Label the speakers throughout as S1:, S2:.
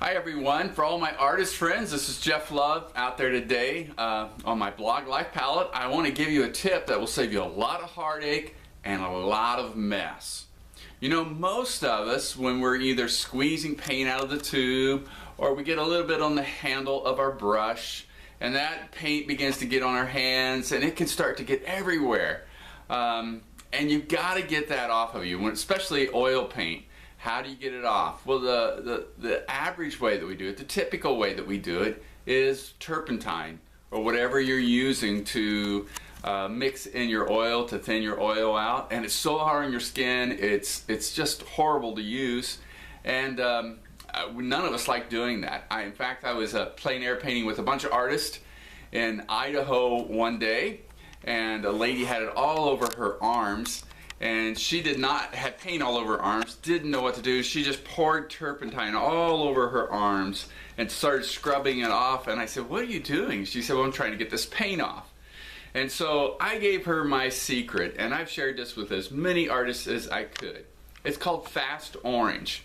S1: Hi everyone, for all my artist friends, this is Jeff Love out there today on my blog Life Palette. I want to give you a tip that will save you a lot of heartache and a lot of mess. You know, most of us, when we're either squeezing paint out of the tube or we get a little bit on the handle of our brush and that paint begins to get on our hands and it can start to get everywhere. And you've got to get that off of you, especially oil paint. How do you get it off? Well, the average way that we do it, the typical way that we do it, is turpentine or whatever you're using to mix in your oil to thin your oil out. And it's so hard on your skin, it's just horrible to use. And none of us like doing that. In fact, I was plein air painting with a bunch of artists in Idaho one day, and a lady had it all over her arms. And she did not have paint all over her arms, didn't know what to do. She just poured turpentine all over her arms and started scrubbing it off. And I said, "What are you doing?" She said, "Well, I'm trying to get this paint off." And so I gave her my secret, and I've shared this with as many artists as I could. It's called Fast Orange.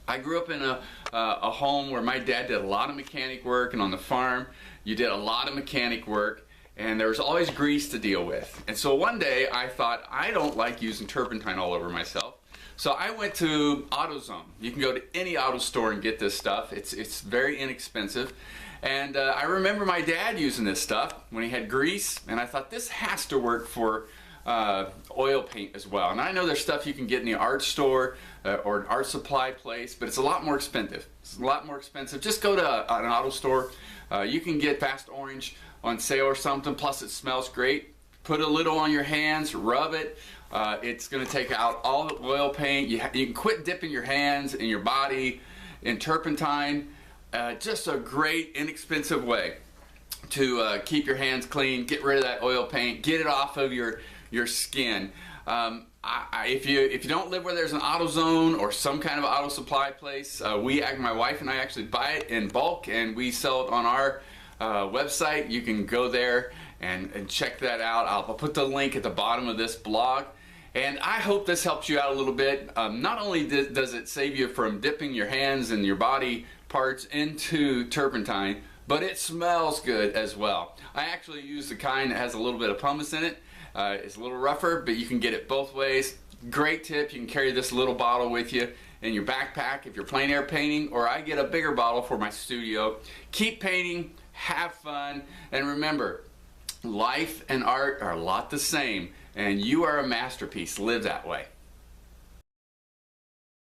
S1: I grew up in a home where my dad did a lot of mechanic work, and on the farm you did a lot of mechanic work. And there was always grease to deal with. And so one day I thought, I don't like using turpentine all over myself. So I went to AutoZone. You can go to any auto store and get this stuff. It's very inexpensive. And I remember my dad using this stuff when he had grease, and I thought this has to work for oil paint as well. And I know there's stuff you can get in the art store or an art supply place, but it's a lot more expensive. It's a lot more expensive. Just go to an auto store. You can get Fast Orange on sale or something, plus it smells great. Put a little on your hands, rub it. It's going to take out all the oil paint. You can quit dipping your hands and your body in turpentine. Just a great, inexpensive way to keep your hands clean, get rid of that oil paint, get it off of your skin. If you don't live where there's an AutoZone or some kind of auto supply place, my wife and I actually buy it in bulk, and we sell it on our website. You can go there and check that out. I'll put the link at the bottom of this blog. And I hope this helps you out a little bit. Not only does it save you from dipping your hands and your body parts into turpentine, but it smells good as well. I actually use the kind that has a little bit of pumice in it. It's a little rougher, but you can get it both ways. Great tip. You can carry this little bottle with you in your backpack if you're plein air painting, or I get a bigger bottle for my studio. Keep painting, have fun, and remember, life and art are a lot the same, and you are a masterpiece. Live that way.